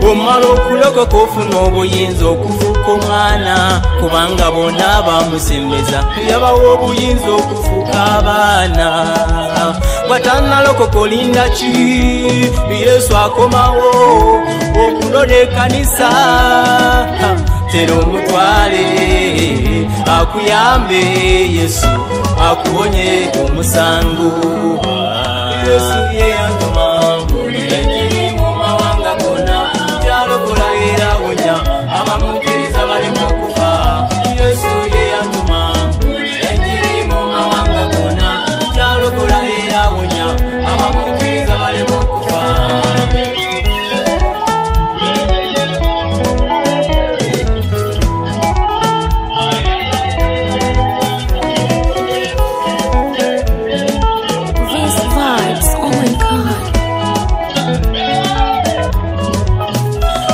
bw'omala okulokoka ofuna obuyinza okufuuka omwana kubanga bonna bamusembeza yabawa obuyinza okufuuka abaana bw'atannalokoka olinda ki Yesu akomawo okulola ekkanisa tera omutwale akuyambe Yesu akubonye omusango Yesu ye yantuma ekiri mu mawanga gonna yalokola era wonya abamukkiriza balimu okufa Yesu ye yantuma ekiri mu mawanga gonna yalokola era wonya abamukkiriza balimu okufa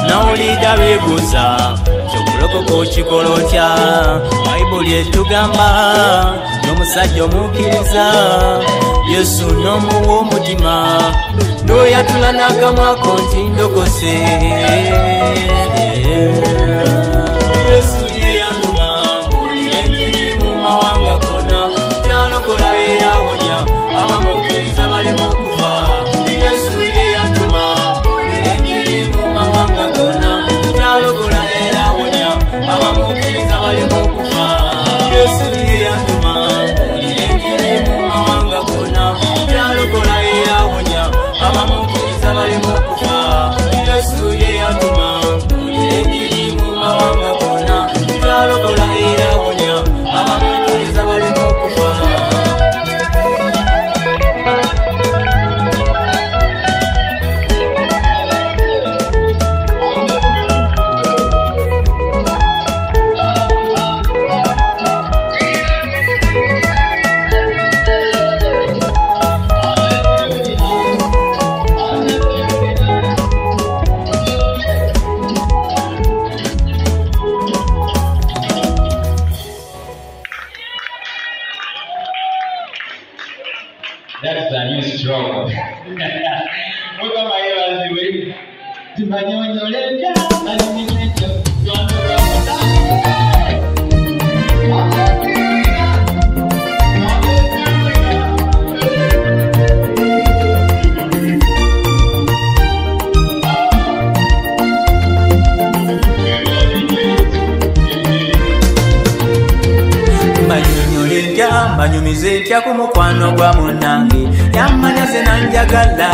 nawulira beebuuza kyokulokoka kikolo kya bayibuli etugamba n'omusajja omukkiriza Yesu n'omuwa omutima n'oyatula n'akamwako nti ndokose Yesu ye yantuma ekiri mu mawanga gonna yalokola era awonya abamukkiriza balimu okufa Yesu ye yantuma ekiri mu mawanga gonna yalokola era awonya abamukkiriza balimu okufa Yesu ye yantuma ekiri mu mawanga gonna yalokola era awonya abamukkiriza balimu okufa Yesu ye yantuma ekiri mu mawanga gonna yalokola era awonya abamukkiriza balimu okufa That's a new stroke. Look at my ears, banyumize ntya ku mukwano gwa munnange yammanya ze nanjagala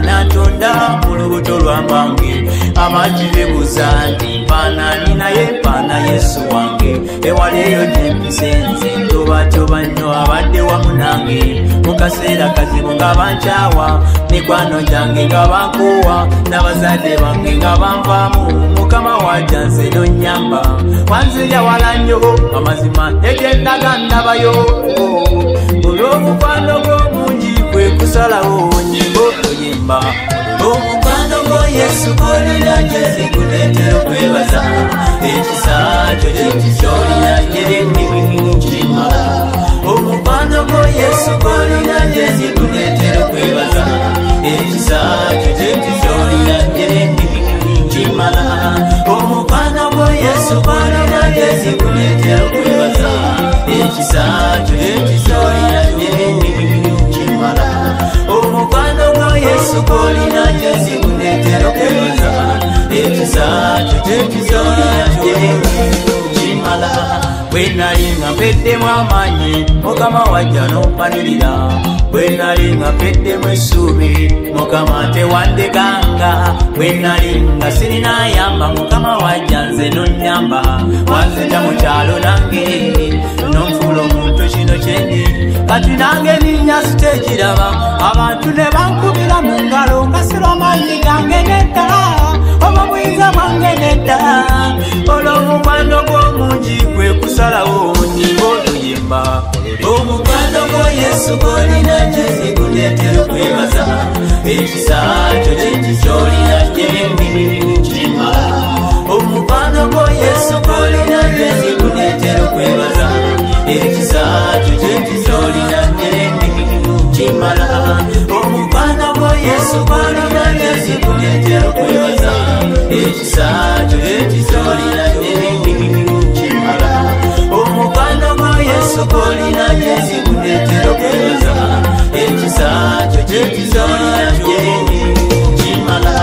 natonda mu lubuto lwa mwange abangi beebuuza nti mpaanani naye mpaana Yesu wange ewaleeyo nempisenze ntobaatoba nnyo abadde wamu nange mu kaseera kazibu nga bankyawa mikwano gyange nga bankuwa n'abazadde bange nga banvaamu mukama wajja nze nonnyamba wanzirya wala nnyo amazima egendaga ndabayo olw'omukwano gw'omungi kwe kusalawo nyimba okuyimba olw'omukwano gwo Yesu gw'olina nje kuleetera okwebaza ekisa kyo kyekikyolina nyerennimi kimala omukwano gwo Yesu gw'olina nje kuleetera okwebaza ekisa kyo kyekikyolina nyerennimi kimala omukwano gwo Yesu gw'olina nje kuleetera okwebaza ekisa kyo kyekikyolina nyerennimi kimala omukwano gwo Yesu gw'olina nje kuleetera okwebaza ekisa kyo kyekikyolina nyerennimi kimala bwe nali nga mpeddemu amaanyi mukama wajja n'ompanirira bwe nali nga mpeddemu essuubi mukama tewandekanga bwe nali nga sirina yamba mukama wajja nze nonnyamba wanzita mu kyalo nange n'onfuula omuntu kino kyendi kati nange ninnya sitekiraba abantu ne bankubira mu ngalo nga sirwa maanyi gange nedda oba buyinza bwange nedda olw'omukwano gw'omungi kwe kusalawo nyimba oluyimba omukwano gwo Yesu gw'olina nje zikuleetera okwebaza ekisa kyo kyekikyolina nyerennimi kimala omukwano gwo Yesu gw'olina nje zikuleetera okwebaza ekisa kyo kyekikyolina nyerennimi kimala omukwano gwo Yesu gw'olina nje zikuleetera okwebaza ekisakyo ekizolina kimala omukwano gwa Yesu golina gyezikuneetera okwebaza ekisakyo kyekizolina kimala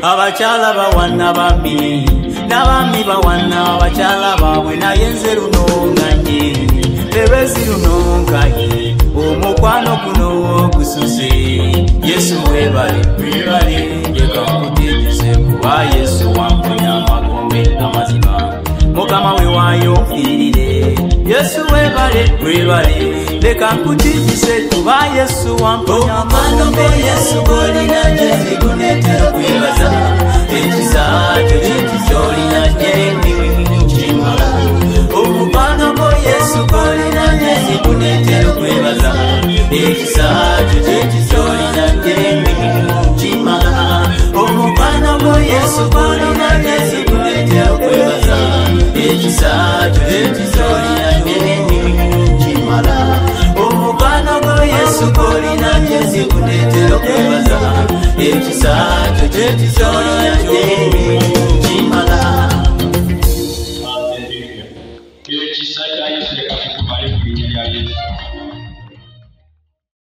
abakyala bawana bami n'abami bawana abakyala baabwe naye nze luno nganye ebezi luno nkaye omukwano guno gusuze Yesu webale webale leka nkutegeeze kuba Yesu wamponya amagombe amazima mukama we wayonfiirire Yesu webale webale leka nkutegeeze kuba Yesu wamponya amagombe Yesu golina gyezikuneetera okwebaza ekisakyo kyekizolina kimala omukwano gwa Yesu golina gyezikuneetera okwebaza ekisakyo kyekizolina kimala omukwano gwa Yesu golina gyezikuneetera okwebaza ekisakyo kyekizolina kimala omukwano gwa Yesu golina gyezikuneetera okwebaza ekisakyo kyekizolina